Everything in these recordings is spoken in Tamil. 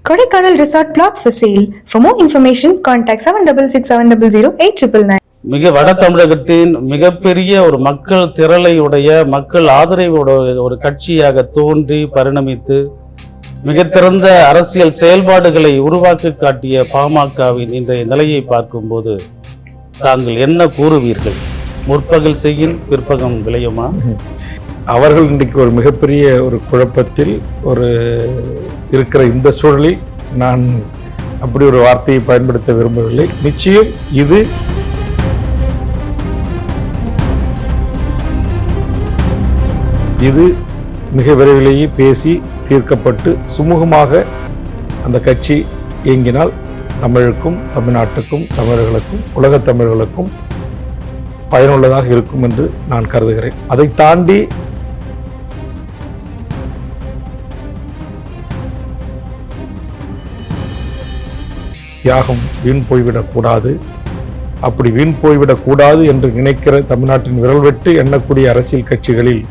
Kodaikanal Resort Plots for sale. For more information, contact 7667008999. மிக வட தமிழகத்தின் மிகப்பெரிய ஒரு மக்கள் திரளை உடைய மக்கள் ஆதரவுடைய ஒரு கட்சியாக தோன்றி பரிணமித்து மிக திறந்த அரசியல் செயல்பாடுகளை உருவாக்கி காட்டிய பாமகவின் இன்றைய நிலையை பார்க்கும்போது தாங்கள் என்ன கூறுவீர்கள்? முற்பகல் செய்யின் பிற்பகம் விளையுமா? அவர்கள் இன்றைக்கு ஒரு மிகப்பெரிய ஒரு குழப்பத்தில் ஒரு இருக்கிற இந்த சூழலில் நான் அப்படி ஒரு வார்த்தையை பயன்படுத்த விரும்பவில்லை. நிச்சயம் இது மிக விரைவிலேயே பேசி தீர்க்கப்பட்டு சுமூகமாக அந்த கட்சி இயங்கினால் தமிழுக்கும் தமிழ்நாட்டுக்கும் தமிழர்களுக்கும் உலகத் தமிழர்களுக்கும் பயனுள்ளதாக இருக்கும் என்று நான் கருதுகிறேன். அதை தாண்டி தியாகம் வீண் போய்விடக்கூடாது. அப்படி வீண் போய்விடக்கூடாது என்று நினைக்கிற தமிழ்நாட்டின் விரல் வெட்டு எண்ணக்கூடிய அரசியல் கட்சிகளில்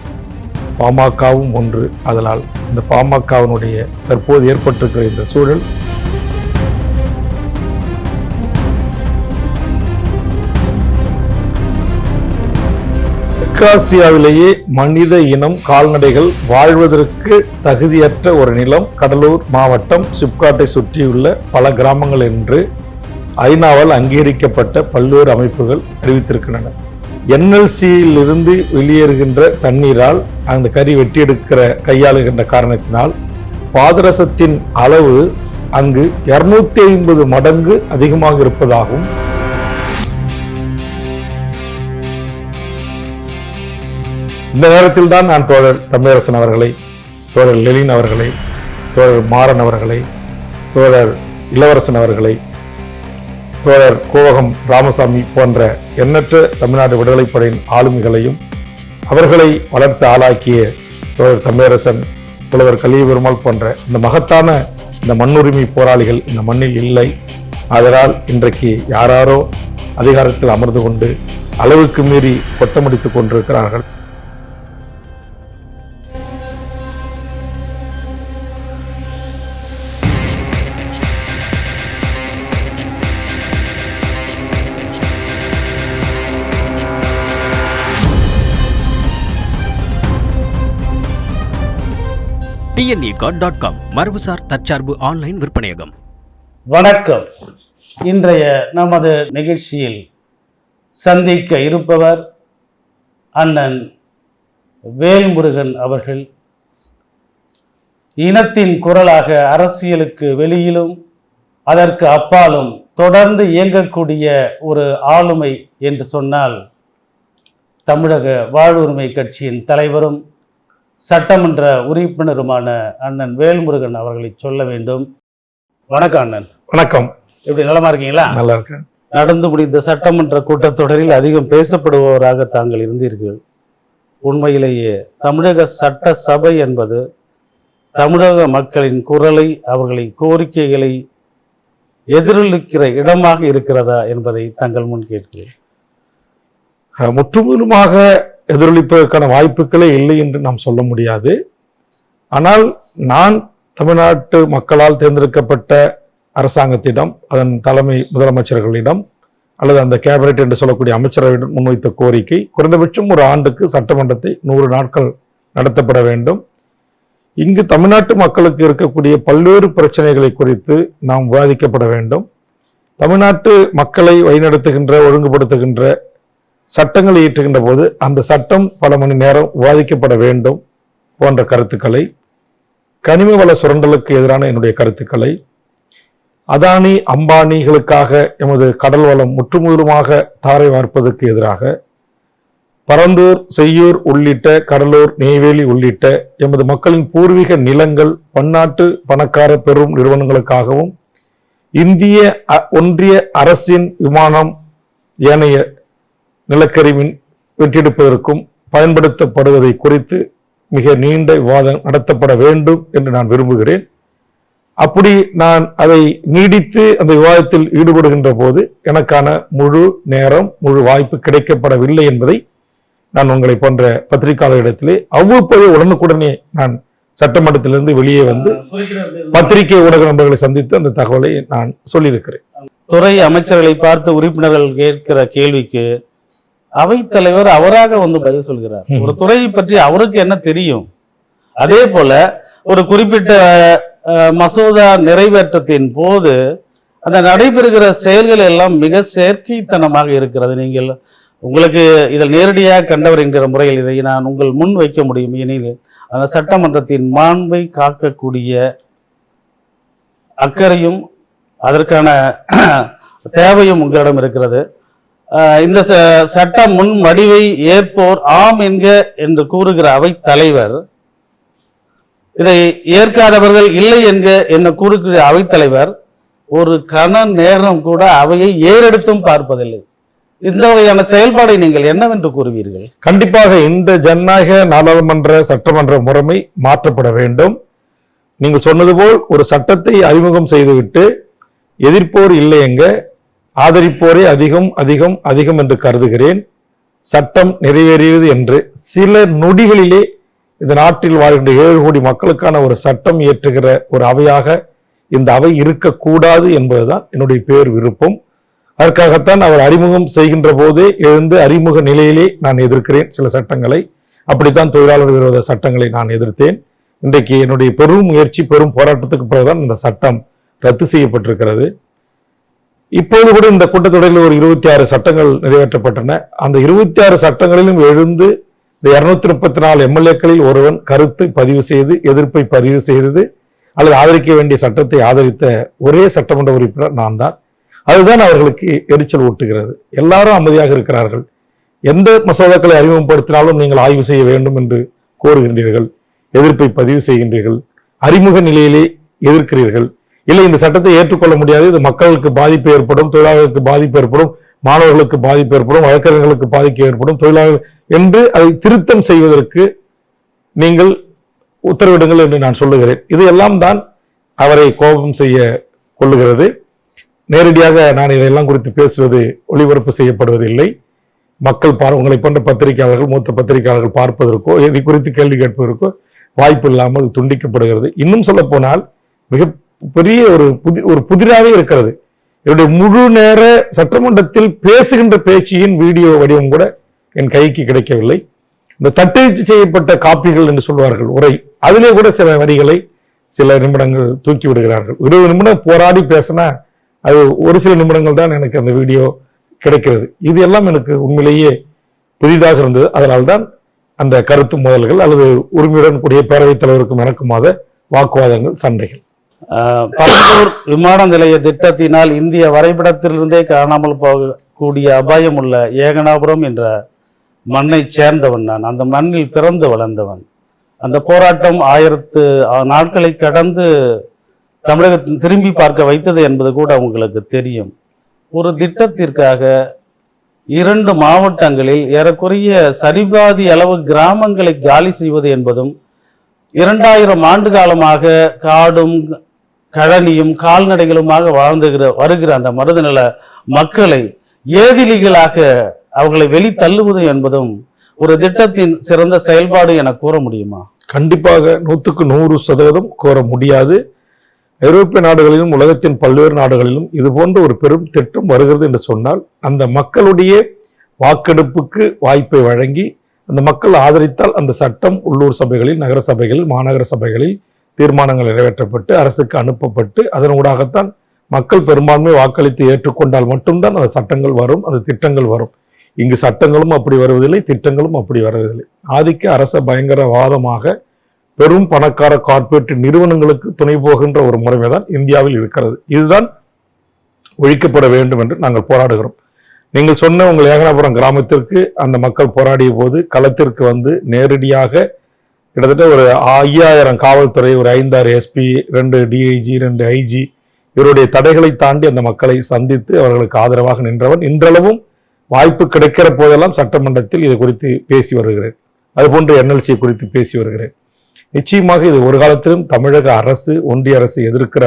பாமகவும் ஒன்று. அதனால் இந்த பாமகவினுடைய தற்போது ஏற்பட்டிருக்கிற இந்த சூழல் தெற்காசியாவிலேயே மனித இனம் கால்நடைகள் வாழ்வதற்கு தகுதியற்ற ஒரு நிலம் கடலூர் மாவட்டம் சிப்காட்டை சுற்றியுள்ள பல கிராமங்கள் என்று ஐநாவால் அங்கீகரிக்கப்பட்ட பல்வேறு அமைப்புகள் அறிவித்திருக்கின்றன. NLCயில் இருந்து வெளியேறுகின்ற தண்ணீரால் அந்த கறி வெட்டி எடுக்கிற கையாளுகின்ற காரணத்தினால் பாதரசத்தின் அளவு அங்கு 250 மடங்கு அதிகமாக இருப்பதாகவும் இந்த நேரத்தில் தான் நான் தோழர் தமிழரசன் அவர்களை, தோழர் லெலின் அவர்களை, தோழர் மாறன் அவர்களை, தோழர் இளவரசன் அவர்களை, தோழர் கோவகம் ராமசாமி போன்ற எண்ணற்ற தமிழ்நாடு விடுதலைப் படையின் ஆளுமைகளையும் அவர்களை வளர்த்து ஆளாக்கிய தோழர் தமிழரசன், புலவர் கலியபெருமாள் போன்ற இந்த மகத்தான இந்த மண்ணுரிமை போராளிகள் இந்த மண்ணில் இல்லை. அதனால் இன்றைக்கு யாராரோ அதிகாரத்தில் அமர்ந்து கொண்டு அளவுக்கு மீறி கொட்டமடித்துக் கொண்டிருக்கிறார்கள். TNEcode.com மரபுசார் தற்சார்பு ஆன்லைன் விற்பனையகம். வணக்கம். இன்றைய நமது நிகழ்ச்சியில் சந்திக்க இருப்பவர் அண்ணன் வேல்முருகன் அவர்கள். இனத்தின் குரலாக அரசியலுக்கு வெளியிலும் அதற்கு அப்பாலும் தொடர்ந்து இயங்கக்கூடிய ஒரு ஆளுமை என்று சொன்னால் தமிழக வாழ்வுரிமை கட்சியின் தலைவரும் சட்டமன்ற உறுப்பினருமான அண்ணன் வேல்முருகன் அவர்களை சொல்ல வேண்டும். வணக்கம் அண்ணன். வணக்கம். எப்படி நலமா இருக்கீங்களா? நல்லா இருக்கேன். நடந்து முடிந்த சட்டமன்ற கூட்டத்தொடரில் அதிகம் பேசப்படுபவராக தாங்கள் இருந்தீர்கள். உண்மையிலேயே தமிழக சட்ட சபை என்பது தமிழக மக்களின் குரலை, அவர்களின் கோரிக்கைகளை எதிரொலிக்கிற இடமாக இருக்கிறதா என்பதை தங்கள் முன் கேட்கிறேன். முற்றுமுழுமாக எதிரொலிப்பதற்கான வாய்ப்புகளே இல்லை என்று நாம் சொல்ல முடியாது. ஆனால் நான் தமிழ்நாட்டு மக்களால் தேர்ந்தெடுக்கப்பட்ட அரசாங்கத்திடம், அதன் தலைமை முதலமைச்சர்களிடம் அல்லது அந்த கேபினெட் என்று சொல்லக்கூடிய அமைச்சரவையிடம் முன்வைத்த கோரிக்கை குறைந்தபட்சம் ஒரு ஆண்டுக்கு சட்டமன்றத்தை 100 நாட்கள் நடத்தப்பட வேண்டும். இங்கு தமிழ்நாட்டு மக்களுக்கு இருக்கக்கூடிய பல்வேறு பிரச்சனைகளை குறித்து நாம் விவாதிக்கப்பட வேண்டும். தமிழ்நாட்டு மக்களை வழிநடத்துகின்ற ஒழுங்குபடுத்துகின்ற சட்டங்களை இயற்றுகின்ற போது அந்த சட்டம் பல மணி நேரம் விவாதிக்கப்பட வேண்டும் போன்ற கருத்துக்களை, கனிம வள சுரண்டலுக்கு எதிரான என்னுடைய கருத்துக்களை, அதானி அம்பானிகளுக்காக எமது கடல் வளம் முற்றுமுழுமாக தாரை வார்ப்பதற்கு எதிராக, பரந்தூர் செய்யூர் உள்ளிட்ட கடலூர் நெய்வேலி உள்ளிட்ட எமது மக்களின் பூர்வீக நிலங்கள் பன்னாட்டு பணக்கார பெரும் நிறுவனங்களுக்காகவும் இந்திய ஒன்றிய அரசின் விமானம் ஏனைய நிலக்கரி வெட்டியெடுப்பதற்கும் பயன்படுத்தப்படுவதை குறித்து மிக நீண்ட விவாதம் நடத்தப்பட வேண்டும் என்று நான் விரும்புகிறேன். அப்படி நான் அதை நீடித்து அந்த விவாதத்தில் ஈடுபடுகின்ற போது எனக்கான முழு நேரம், முழு வாய்ப்பு கிடைக்கப்படவில்லை என்பதை நான் உங்களை போன்ற பத்திரிகையாளர்களிடத்திலே அவ்வப்போது உடனுக்குடனே நான் சட்டமன்றத்திலிருந்து வெளியே வந்து பத்திரிகை ஊடக நண்பர்களை சந்தித்து அந்த தகவலை நான் சொல்லியிருக்கிறேன். துறை அமைச்சர்களை பார்த்து உறுப்பினர்கள் கேட்கிற கேள்விக்கு அவைத்தலைவர் அவராக வந்து பதில் சொல்கிறார். ஒரு துறையை பற்றி அவருக்கு என்ன தெரியும்? அதே போல ஒரு குறிப்பிட்ட மசோதா நிறைவேற்றத்தின் போது அந்த நடைபெறுகிற செயல்கள் எல்லாம் மிக செயற்கைத்தனமாக இருக்கிறது. நீங்கள் உங்களுக்கு இதில் நேரடியாக கண்டவர் என்கிற முறையில் இதை நான் உங்கள் முன் வைக்க முடியும். எனில் அந்த சட்டமன்றத்தின் மாண்பை காக்கக்கூடிய அக்கறையும் அதற்கான தேவையும் உங்களிடம் இருக்கிறது. இந்த சட்ட முன் வடிவை ஏற்போர் ஆம் என்க என்று கூறுகிற அவை தலைவர், இதை ஏற்காதவர்கள் இல்லை என்க என்ன கூறுகிற அவைத்தலைவர் ஒரு கண நேரம் கூட அவையை ஏறெடுத்தும் பார்ப்பதில்லை. இந்த வகையான செயல்பாடை நீங்கள் என்னவென்று கூறுவீர்கள்? கண்டிப்பாக இந்த ஜனநாயக நாடாளுமன்ற சட்டமன்ற முறைமை மாற்றப்பட வேண்டும். நீங்கள் சொன்னது போல் ஒரு சட்டத்தை அறிமுகம் செய்துவிட்டு எதிர்ப்போர் இல்லை எங்க, ஆதரிப்போரே அதிகம் அதிகம் அதிகம் என்று கருதுகிறேன். சட்டம் நிறைவேறியது என்று சில நொடிகளிலே இந்த நாட்டில் வாழ்கின்ற 7 கோடி மக்களுக்கான ஒரு சட்டம் இயற்றுகிற ஒரு அவையாக இந்த அவை இருக்கக்கூடாது என்பதுதான் என்னுடைய பேர் விருப்பம். அதற்காகத்தான் அவர் அறிமுகம் செய்கின்ற போதே எழுந்து அறிமுக நிலையிலே நான் எதிர்க்கிறேன் சில சட்டங்களை. அப்படித்தான் தொழிலாளர் விரோத சட்டங்களை நான் எதிர்த்தேன். இன்றைக்கு என்னுடைய பெரும் முயற்சி, பெரும் போராட்டத்துக்கு பிறகுதான் இந்த சட்டம் ரத்து செய்யப்பட்டிருக்கிறது. இப்போது கூட இந்த கூட்டத்தொடரில் ஒரு 26 சட்டங்கள் நிறைவேற்றப்பட்டன. அந்த 26 சட்டங்களிலும் எழுந்து இந்த 234 எம்எல்ஏக்களில் ஒருவன் கருத்தை பதிவு செய்து எதிர்ப்பை பதிவு செய்தது அல்லது ஆதரிக்க வேண்டிய சட்டத்தை ஆதரித்த ஒரே சட்டமன்ற உறுப்பினர் நான் தான். அதுதான் அவர்களுக்கு எரிச்சல் ஊட்டுகிறது. எல்லாரும் அமைதியாக இருக்கிறார்கள். எந்த மசோதாக்களை அறிமுகப்படுத்தினாலும் நீங்கள் ஆய்வு செய்ய வேண்டும் என்று கோருகின்றீர்கள், எதிர்ப்பை பதிவு செய்கின்றீர்கள், அறிமுக நிலையிலே எதிர்க்கிறீர்கள். இல்லை, இந்த சட்டத்தை ஏற்றுக்கொள்ள முடியாது, இது மக்களுக்கு பாதிப்பு ஏற்படும், தொழிலாளர்களுக்கு பாதிப்பு ஏற்படும், மாணவர்களுக்கு பாதிப்பு ஏற்படும், வழக்கறிஞர்களுக்கு பாதிப்பு ஏற்படும், தொழிலாளர்கள் என்று அதை திருத்தம் செய்வதற்கு நீங்கள் உத்தரவிடுங்கள் என்று நான் சொல்லுகிறேன். இதையெல்லாம் தான் அவரை கோபம் செய்ய கொள்ளுகிறது. நேரடியாக நான் இதையெல்லாம் குறித்து பேசுவது ஒளிபரப்பு செய்யப்படுவதில்லை. மக்கள் உங்களை போன்ற பத்திரிகையாளர்கள், மூத்த பத்திரிகையாளர்கள் பார்ப்பதற்கோ இதை குறித்து கேள்வி கேட்பதற்கோ வாய்ப்பு இல்லாமல் துண்டிக்கப்படுகிறது. இன்னும் சொல்ல போனால் மிக பெரிய ஒரு புதிராகவே இருக்கிறது. என்னுடைய முழு நேர சட்டமன்றத்தில் பேசுகின்ற பேச்சியின் வீடியோ வடிவம் கூட என் கைக்கு கிடைக்கவில்லை. இந்த தட்டெழுச்சி செய்யப்பட்ட காப்பிகள் என்று சொல்வார்கள் உரை, அதிலே கூட சில வரிகளை சில நிமிடங்கள் தூக்கி விடுகிறார்கள். 20 நிமிடம் போராடி பேசினா அது ஒரு சில நிமிடங்கள் தான் எனக்கு அந்த வீடியோ கிடைக்கிறது. இது எல்லாம் எனக்கு உண்மையிலேயே புதிதாக இருந்தது. அதனால்தான் அந்த கருத்து மோதல்கள் அல்லது உரிமையுடன் கூடிய பேரவைத் தலைவருக்கும் எனக்குமாத வாக்குவாதங்கள், சண்டைகள். பரந்தூர் விமான நிலைய திட்டத்தினால் இந்திய வரைபடத்திலிருந்தே காணாமல் போகக்கூடிய அபாயம் உள்ள ஏகனாபுரம் என்ற மண்ணை சேர்ந்தவன் நான். அந்த மண்ணில் பிறந்து வளர்ந்தவன். அந்த போராட்டம் 1000 நாட்களை கடந்து தமிழகத்தில் திரும்பி பார்க்க வைத்தது என்பது கூட உங்களுக்கு தெரியும். ஒரு திட்டத்திற்காக 2 மாவட்டங்களில் ஏறக்குறைய சரிபாதி அளவு கிராமங்களை காலி செய்வது என்பதும் 2000 ஆண்டு காலமாக காடும் கழனியும் கால்நடைகளுமாக வருகிற அந்த மருதநில மக்களை ஏதிலிகளாக அவர்களை வெளி தள்ளுவது என்பதும் ஒரு திட்டத்தின் சிறந்த செயல்பாடு என கூற முடியுமா? கண்டிப்பாக 100% கூற முடியாது. ஐரோப்பிய நாடுகளிலும் உலகத்தின் பல்வேறு நாடுகளிலும் இது போன்ற ஒரு பெரும் திட்டம் வருகிறது என்று சொன்னால் அந்த மக்களுடைய வாக்கெடுப்புக்கு வாய்ப்பை வழங்கி அந்த மக்கள் ஆதரித்தால் அந்த சட்டம் உள்ளூர் சபைகளில், நகர சபைகளில், மாநகர சபைகளில் தீர்மானங்கள் நிறைவேற்றப்பட்டு அரசுக்கு அனுப்பப்பட்டு அதன் ஊடாகத்தான் மக்கள் பெரும்பான்மை வாக்களித்து ஏற்றுக்கொண்டால் மட்டும்தான் அந்த சட்டங்கள் வரும், அந்த திட்டங்கள் வரும். இங்கு சட்டங்களும் அப்படி வருவதில்லை, திட்டங்களும் அப்படி வருவதில்லை. ஆதிக்க அரச பயங்கரவாதமாக பெரும் பணக்கார கார்ப்பரேட் நிறுவனங்களுக்கு துணை போகின்ற ஒரு முறைமை தான் இந்தியாவில் இருக்கிறது. இதுதான் ஒழிக்கப்பட வேண்டும் என்று நாங்கள் போராடுகிறோம். நீங்கள் சொன்ன உங்கள் ஏகனாபுரம் கிராமத்திற்கு அந்த மக்கள் போராடிய போது களத்திற்கு வந்து நேரடியாக கிட்டத்தட்ட ஒரு 5000 காவல்துறை, ஒரு 5-6 எஸ்பி, 2 டிஐஜி, 2 ஐஜி இவருடைய தடைகளை தாண்டி அந்த மக்களை சந்தித்து அவர்களுக்கு ஆதரவாக நின்றவன். இன்றளவும் வாய்ப்பு கிடைக்கிற போதெல்லாம் சட்டமன்றத்தில் இது குறித்து பேசி வருகிறேன். அதுபோன்று என்எல்சி குறித்து பேசி வருகிறேன். நிச்சயமாக இது ஒரு காலத்திலும் தமிழக அரசு, ஒன்றிய அரசு எதிர்க்கிற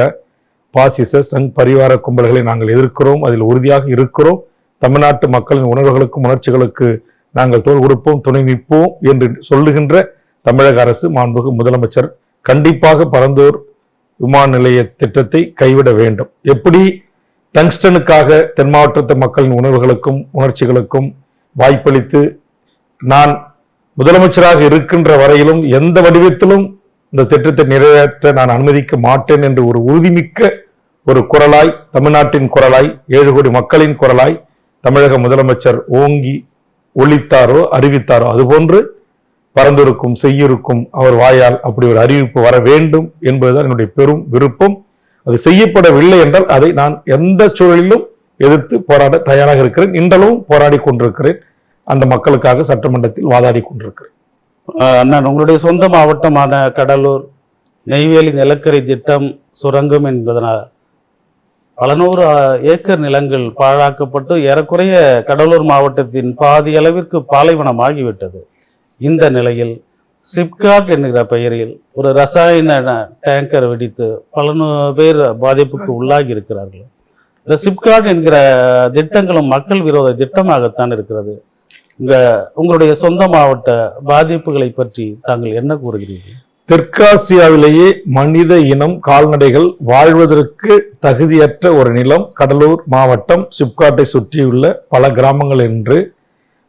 பாசிச சங் பரிவார கும்பல்களை நாங்கள் எதிர்க்கிறோம், அதில் உறுதியாக இருக்கிறோம். தமிழ்நாட்டு மக்களின் உணர்வுகளுக்கும் உணர்ச்சிகளுக்கு நாங்கள் தோள் கொடுப்போம், துணை நிற்போம் என்று சொல்லுகின்ற தமிழக அரசு, மாண்புமிகு முதலமைச்சர் கண்டிப்பாக பரந்தூர் விமான நிலைய திட்டத்தை கைவிட வேண்டும். எப்படி டங்ஸ்டனுக்காக தென் மாவட்டத்து மக்களின் உணர்வுகளுக்கும் உணர்ச்சிகளுக்கும் வாய்ப்பளித்து நான் முதலமைச்சராக இருக்கின்ற வரையிலும் எந்த வடிவத்திலும் இந்த திட்டத்தை நிறைவேற்ற நான் அனுமதிக்க மாட்டேன் என்று ஒரு உறுதிமிக்க ஒரு குரலாய், தமிழ்நாட்டின் குரலாய், 7 கோடி மக்களின் குரலாய் தமிழக முதலமைச்சர் ஓங்கி ஒலித்தாரோ அறிவித்தாரோ, அதுபோன்று பரந்தூருக்கும் செய்யூருக்கும் அவர் வாயால் அப்படி ஒரு அறிவிப்பு வர வேண்டும் என்பதுதான் என்னுடைய பெரும் விருப்பம். அது செய்யப்படவில்லை என்றால் அதை நான் எந்த சூழலிலும் எதிர்த்து போராட தயாராக இருக்கிறேன். இன்றளவும் போராடி கொண்டிருக்கிறேன். அந்த மக்களுக்காக சட்டமன்றத்தில் வாதாடி கொண்டிருக்கிறேன். அண்ணன், உங்களுடைய சொந்த மாவட்டமான கடலூர் நெய்வேலி நிலக்கரி திட்டம் சுரங்கம் என்பதனால் பல நூறு ஏக்கர் நிலங்கள் பாழாக்கப்பட்டு ஏறக்குறைய கடலூர் மாவட்டத்தின் பாதி அளவிற்கு பாலைவனமாகிவிட்டது. இந்த நிலையில் சிப்காட் என்கிற பெயரில் ஒரு ரசாயன டேங்கர் வெடித்து பல பேர் பாதிப்புக்கு உள்ளாகி இருக்கிறார்கள். இந்த சிப்காட் என்கிற திட்டங்களும் மக்கள் விரோத திட்டமாகத்தான் இருக்கிறது. உங்களுடைய சொந்த மாவட்ட பாதிப்புகளை பற்றி தாங்கள் என்ன கூறுகிறீர்கள்? தெற்காசியாவிலேயே மனித இனம் கால்நடைகள் வாழ்வதற்கு தகுதியற்ற ஒரு நிலம் கடலூர் மாவட்டம் சிப்காட்டை சுற்றியுள்ள பல கிராமங்கள் என்று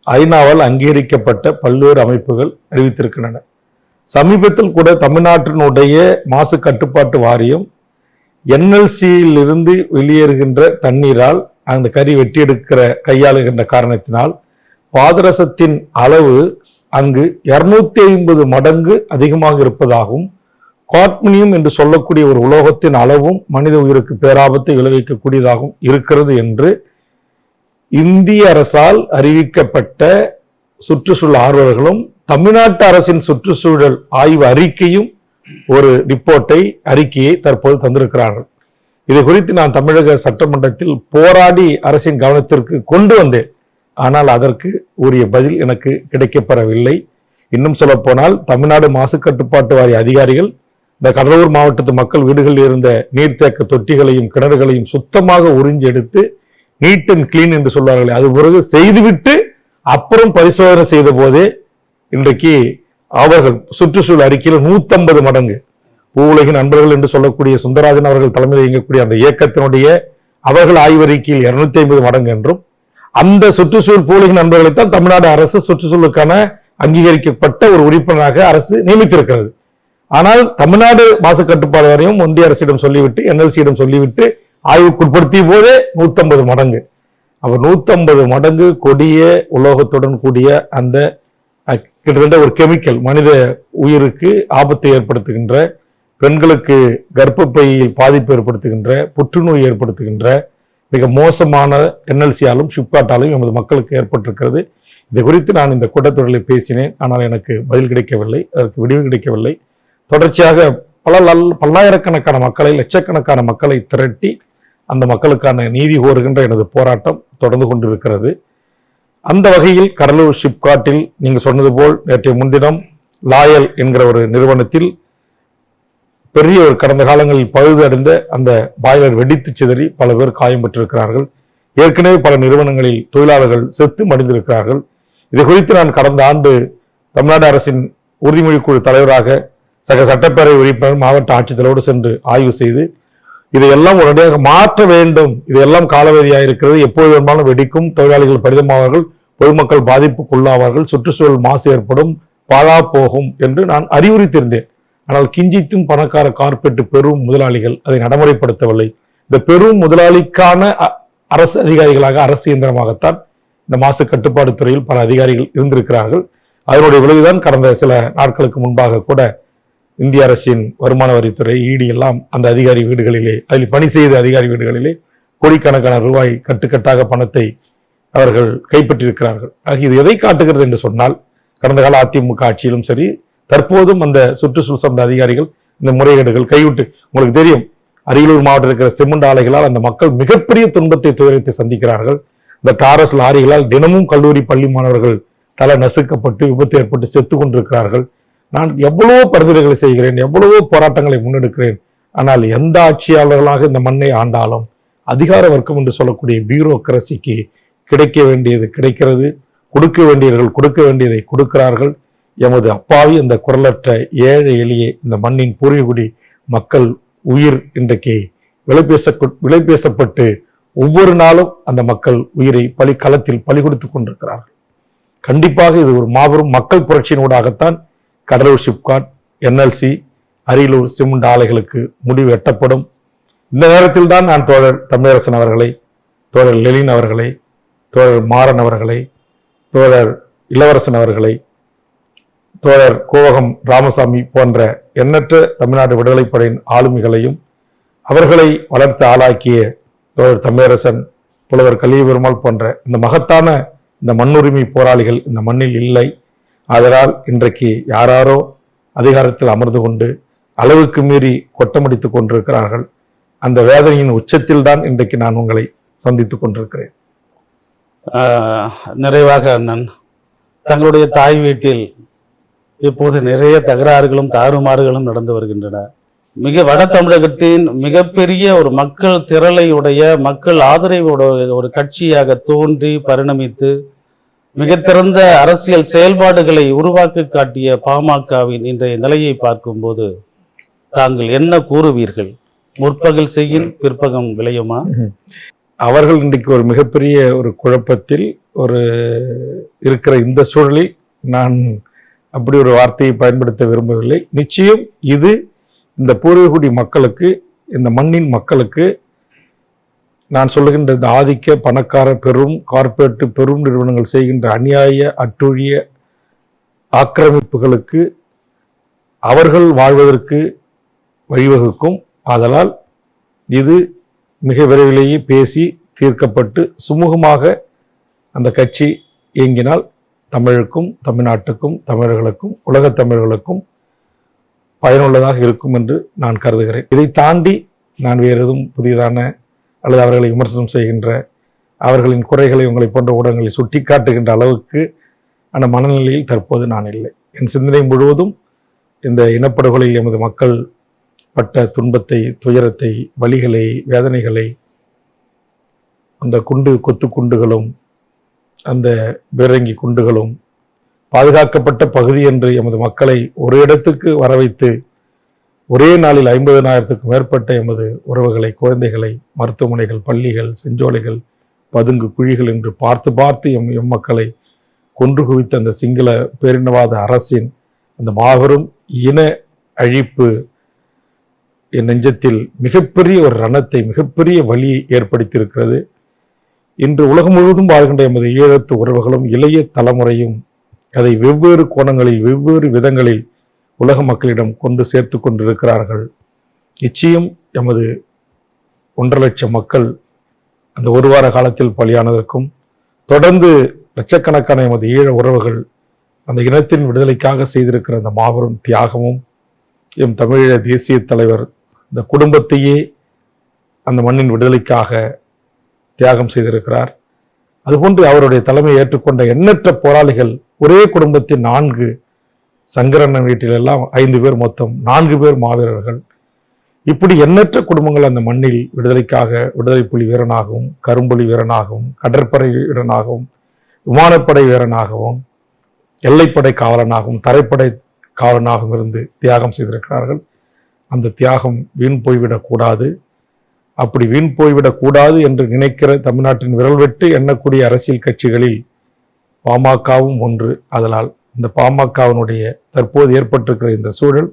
ஐநாவால் அங்கீகரிக்கப்பட்ட பல்வேறு அமைப்புகள் அறிவித்திருக்கின்றன. சமீபத்தில் கூட தமிழ்நாட்டினுடைய மாசு கட்டுப்பாட்டு வாரியம் NLCயிலிருந்து வெளியேறுகின்ற தண்ணீரால் அந்த கறி வெட்டி எடுக்கிற கையாளுகின்ற காரணத்தினால் பாதரசத்தின் அளவு அங்கு 250 மடங்கு அதிகமாக இருப்பதாகவும், காட்மினியம் என்று சொல்லக்கூடிய ஒரு உலோகத்தின் அளவும் மனித உயிருக்கு பேராபத்தை விளைவிக்கக்கூடியதாகவும் இருக்கிறது என்று இந்திய அரசால் அறிவிக்கப்பட்ட சுற்றுச்சூழல் ஆர்வலர்களும் தமிழ்நாட்டு அரசின் சுற்றுச்சூழல் ஆய்வு அறிக்கையும் ஒரு அறிக்கையை தற்போது தந்திருக்கிறார்கள். இது குறித்து நான் தமிழக சட்டமன்றத்தில் போராடி அரசின் கவனத்திற்கு கொண்டு வந்தேன். ஆனால் அதற்கு உரிய பதில் எனக்கு கிடைக்கப்பெறவில்லை. இன்னும் சொல்ல போனால் தமிழ்நாடு மாசு கட்டுப்பாட்டு வாரிய அதிகாரிகள் இந்த கடலூர் மாவட்டத்து மக்கள் வீடுகளில் இருந்த நீர்த்தேக்க தொட்டிகளையும் கிணறுகளையும் சுத்தமாக உறிஞ்சி எடுத்து நீட் அண்ட் கிளீன் என்று சொல்வார்களே, அது பிறகு செய்துவிட்டு அப்புறம் பரிசோதனை செய்த போதே இன்றைக்கு அவர்கள் சுற்றுச்சூழல் அறிக்கையில் 150 மடங்கு பூவுலகின் நண்பர்கள் என்று சொல்லக்கூடிய சுந்தரராஜன் அவர்கள் தலைமையில் இயங்கக்கூடிய அந்த இயக்கத்தினுடைய அவர்கள் ஆய்வறிக்கையில் 250 மடங்கு என்றும், அந்த சுற்றுச்சூழல் பூவுலகின் நண்பர்களைத்தான் தமிழ்நாடு அரசு சுற்றுச்சூழலுக்கான அங்கீகரிக்கப்பட்ட ஒரு உறுப்பினராக அரசு நியமித்திருக்கிறது. ஆனால் தமிழ்நாடு மாசு கட்டுப்பாடு வாரியம் ஒன்றிய அரசிடம் சொல்லிவிட்டு NLCயிடம் சொல்லிவிட்டு ஆய்வுக்குட்படுத்திய போதே 150 மடங்கு. அவர் 150 மடங்கு கொடிய உலோகத்துடன் கூடிய அந்த கிட்டத்தட்ட ஒரு கெமிக்கல் மனித உயிருக்கு ஆபத்தை ஏற்படுத்துகின்ற, பெண்களுக்கு கர்ப்பப்பையில் பாதிப்பு ஏற்படுத்துகின்ற, புற்றுநோய் ஏற்படுத்துகின்ற மிக மோசமான NLCயாலும் சிப்காட்டாலும் எமது மக்களுக்கு ஏற்பட்டிருக்கிறது. இது குறித்து நான் இந்த கூட்டத்தொடரில் பேசினேன். ஆனால் எனக்கு பதில் கிடைக்கவில்லை, அதற்கு விடிவு கிடைக்கவில்லை. தொடர்ச்சியாக பல்லாயிரக்கணக்கான மக்களை, லட்சக்கணக்கான மக்களை திரட்டி அந்த மக்களுக்கான நீதி கோருகின்ற எனது போராட்டம் தொடர்ந்து கொண்டிருக்கிறது. அந்த வகையில் கடலூர் சிப்காட்டில் நீங்க சொன்னது போல் நேற்றைய முன்தினம் லாயல் என்கிற ஒரு நிறுவனத்தில் பெரிய ஒரு கடந்த காலங்களில் பழுது அடைந்த அந்த பாய்லர் வெடித்து சிதறி பல பேர் காயம் பெற்றிருக்கிறார்கள். ஏற்கனவே பல நிறுவனங்களில் தொழிலாளர்கள் செத்து மடிந்திருக்கிறார்கள். இது குறித்து நான் கடந்த ஆண்டு தமிழ்நாடு அரசின் உறுதிமொழி குழு தலைவராக சக சட்டப்பேரவை உறுப்பினர் மாவட்ட ஆட்சித்தலைவரோடு சென்று ஆய்வு செய்து இதையெல்லாம் உடனடியாக மாற்ற வேண்டும், இதையெல்லாம் காலவதியாக இருக்கிறது, எப்போது வேணுமானாலும் வெடிக்கும், தொழிலாளிகள் பரிதமாவார்கள், பொதுமக்கள் பாதிப்புக்குள்ளாவார்கள், சுற்றுச்சூழல் மாசு ஏற்படும், பாழா போகும் என்று நான் அறிவுறுத்தியிருந்தேன். ஆனால் கிஞ்சித்தும் பணக்கார கார்பரேட் பெரும் முதலாளிகள் அதை நடைமுறைப்படுத்தவில்லை. இந்த பெரும் முதலாளிக்கான அரசு அதிகாரிகளாக, அரசு இயந்திரமாகத்தான் இந்த மாசு கட்டுப்பாடு துறையில் பல அதிகாரிகள் இருந்திருக்கிறார்கள். அதனுடைய விளைவுதான் கடந்த சில நாட்களுக்கு முன்பாக கூட இந்திய அரசின் வருமான வரித்துறை ED எல்லாம் அந்த அதிகாரி வீடுகளிலே, அதில் பணி செய்த அதிகாரி வீடுகளிலே கோடிக்கணக்கான ரூபாய் கட்டுக்கட்டாக பணத்தை அவர்கள் கைப்பற்றியிருக்கிறார்கள். ஆக இது எதை காட்டுகிறது என்று சொன்னால், கடந்த கால அதிமுக ஆட்சியிலும் சரி, தற்போதும் அந்த சுற்றுச்சூழல் சார்ந்த அதிகாரிகள் இந்த முறைகேடுகள் கைவிட்டு, உங்களுக்கு தெரியும் அரியலூர் மாவட்டத்தில் இருக்கிற சிமெண்ட் ஆலைகளால் அந்த மக்கள் மிகப்பெரிய துன்பத்தை துயரத்தை சந்திக்கிறார்கள். இந்த டாரஸ் லாரிகளால் தினமும் கல்லூரி பள்ளி மாணவர்கள் தலை நசுக்கப்பட்டு விபத்து ஏற்பட்டு செத்து கொண்டிருக்கிறார்கள். நான் எவ்வளவோ பரிந்துரைகளை செய்கிறேன், எவ்வளவோ போராட்டங்களை முன்னெடுக்கிறேன். ஆனால் எந்த ஆட்சியாளர்களாக இந்த மண்ணை ஆண்டாலும் அதிகார வர்க்கம் என்று சொல்லக்கூடிய பியூரோக்ரசிக்கு கிடைக்க வேண்டியது கிடைக்கிறது, கொடுக்க வேண்டியவர்கள் கொடுக்க வேண்டியதை கொடுக்கிறார்கள். எமது அப்பாவி அந்த குரலற்ற ஏழை எளிய இந்த மண்ணின் பூர்வீகுடி மக்கள் உயிர் இன்றைக்கு விலை பேசப்பட்டு ஒவ்வொரு நாளும் அந்த மக்கள் உயிரை களத்தில் பலி கொடுத்து கொண்டிருக்கிறார்கள். கண்டிப்பாக இது ஒரு மாபெரும் மக்கள் புரட்சியினூடாகத்தான் கடலூர் சிப்காட், NLC, அரியலூர் சிமெண்ட் ஆலைகளுக்கு முடிவு எட்டப்படும். இந்த நேரத்தில் தான் நான் தோழர் தமிழரசன் அவர்களை, தோழர் லெலின் அவர்களை, தோழர் மாறன் அவர்களை, தோழர் இளவரசன் அவர்களை, தோழர் கோவகம் ராமசாமி போன்ற எண்ணற்ற தமிழ்நாடு விடுதலைப்படையின் ஆளுமைகளையும் அவர்களை வளர்த்து ஆளாக்கிய தோழர் தமிழரசன், புலவர் கலியபெருமாள் போன்ற இந்த மகத்தான இந்த மண்ணுரிமை போராளிகள் இந்த மண்ணில் இல்லை. அதனால் இன்றைக்கு யாராரோ அதிகாரத்தில் அமர்ந்து கொண்டு அளவுக்கு மீறி கொட்டமடித்துக் கொண்டிருக்கிறார்கள். அந்த வேதனையின் உச்சத்தில் தான் இன்றைக்கு நான் உங்களை சந்தித்துக் கொண்டிருக்கிறேன். நிறைவாக அண்ணன், தங்களுடைய தாய் வீட்டில் இப்போது நிறைய தகராறுகளும் தாறுமாறுகளும் நடந்து வருகின்றன. வட தமிழகத்தின் மிகப்பெரிய ஒரு மக்கள் திரளையுடைய மக்கள் ஆதரவுடைய ஒரு கட்சியாக தோன்றி பரிணமித்து மிகத்திறந்த அரசியல் செயல்பாடுகளை உருவாக்க காட்டிய பாமகவின் இன்றைய நிலையை பார்க்கும்போது தாங்கள் என்ன கூறுவீர்கள்? முற்பகல் செய்யின் பிற்பகம் விளையுமா? அவர்கள் இன்றைக்கு ஒரு மிகப்பெரிய ஒரு குழப்பத்தில் ஒரு இருக்கிற இந்த சூழலில் நான் அப்படி ஒரு வார்த்தையை பயன்படுத்த விரும்பவில்லை. நிச்சயம் இது இந்த பூர்வீகுடி மக்களுக்கு, இந்த மண்ணின் மக்களுக்கு நான் சொல்லுகின்ற இந்த ஆதிக்க பணக்கார பெரும் கார்ப்பரேட் பெரும் நிறுவனங்கள் செய்கின்ற அநியாய அட்டுழிய ஆக்கிரமிப்புகளுக்கு அவர்கள் வாழ்வதற்கு வழிவகுக்கும். ஆதலால் இது மிக விரைவிலேயே பேசி தீர்க்கப்பட்டு சுமூகமாக அந்த கட்சி இயங்கினால் தமிழுக்கும், தமிழ்நாட்டுக்கும், தமிழர்களுக்கும், உலகத் தமிழர்களுக்கும் பயனுள்ளதாக இருக்கும் என்று நான் கருதுகிறேன். இதை தாண்டி நான் வேறு எதுவும் புதியதான அல்லது அவர்களை விமர்சனம் செய்கின்ற, அவர்களின் குறைகளை உங்களை போன்ற ஊடகங்களை சுட்டி காட்டுகின்ற அளவுக்கு அந்த மனநிலையில் தற்போது நான் இல்லை. என் சிந்தனை முழுவதும் இந்த இனப்படுகொலையில் எமது மக்கள் பட்ட துன்பத்தை, துயரத்தை, வலிகளை, வேதனைகளை, அந்த கொத்து குண்டுகளும் அந்த பீரங்கி குண்டுகளும் பாதுகாக்கப்பட்ட பகுதி என்று எமது மக்களை ஒரு இடத்துக்கு வர வைத்து ஒரே நாளில் 50,000க்கும் மேற்பட்ட எமது உறவுகளை, குழந்தைகளை மருத்துவமனைகள், பள்ளிகள், செஞ்சோலைகள், பதுங்கு குழிகள் என்று பார்த்து எம் மக்களை கொன்று குவித்த அந்த சிங்கள பேரினவாத அரசின் அந்த மாபெரும் இன அழிப்பு என் நெஞ்சத்தில் மிகப்பெரிய ஒரு ரணத்தை, மிகப்பெரிய வலியை ஏற்படுத்தியிருக்கிறது. இன்று உலகம் முழுவதும் வாழ்கின்ற எமது ஈழத்து உறவுகளும் இளைய தலைமுறையும் அதை வெவ்வேறு கோணங்களில், வெவ்வேறு விதங்களில் உலக மக்களிடம் கொண்டு சேர்த்து கொண்டிருக்கிறார்கள். நிச்சயம் எமது 1.5 லட்சம் மக்கள் அந்த ஒரு வார காலத்தில் பலியானதற்கும், தொடர்ந்து லட்சக்கணக்கான எமது ஈழ உறவுகள் அந்த இனத்தின் விடுதலைக்காக செய்திருக்கிற அந்த மாபெரும் தியாகமும், எம் தமிழீழ தேசிய தலைவர் இந்த குடும்பத்தையே அந்த மண்ணின் விடுதலைக்காக தியாகம் செய்திருக்கிறார். அதுபோன்று அவருடைய தலைமையை ஏற்றுக்கொண்ட எண்ணற்ற போராளிகள், ஒரே குடும்பத்தின் 4 சங்கரண்ணன் வீட்டிலெல்லாம் 5 பேர், மொத்தம் 4 பேர் மாவீரர்கள். இப்படி எண்ணற்ற குடும்பங்கள் அந்த மண்ணில் விடுதலைக்காக விடுதலை புலி வீரனாகவும், கரும்புலி வீரனாகவும், கடற்படை வீரனாகவும், விமானப்படை வீரனாகவும், எல்லைப்படை காவலனாகவும், தரைப்படை காவலனாகவும் இருந்து தியாகம் செய்திருக்கிறார்கள். அந்த தியாகம் வீண் போய்விடக்கூடாது. அப்படி வீண் போய்விடக்கூடாது என்று நினைக்கிற தமிழ்நாட்டின் விரல் வெட்டு எண்ணக்கூடிய அரசியல் கட்சிகளில் பாமகவும் ஒன்று. அதனால் இந்த பாமகவினுடைய தற்போது ஏற்பட்டிருக்கிற இந்த சூழல்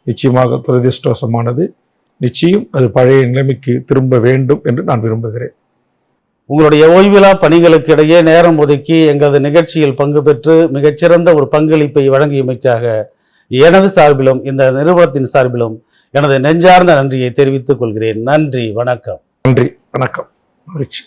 நிச்சயமாக துரதிர்ஷ்டவசமானது. நிச்சயம் அது பழைய நிலைமைக்கு திரும்ப வேண்டும் என்று நான் விரும்புகிறேன். உங்களுடைய ஓய்விலா பணிகளுக்கு இடையே நேரம் ஒதுக்கி எங்களது நிகழ்ச்சியில் பங்கு பெற்று மிகச்சிறந்த ஒரு பங்களிப்பை வழங்கியமைக்காக எனது சார்பிலும் இந்த நிறுவனத்தின் சார்பிலும் எனது நெஞ்சார்ந்த நன்றியை தெரிவித்துக் கொள்கிறேன். நன்றி, வணக்கம். நன்றி, வணக்கம், மகிழ்ச்சி.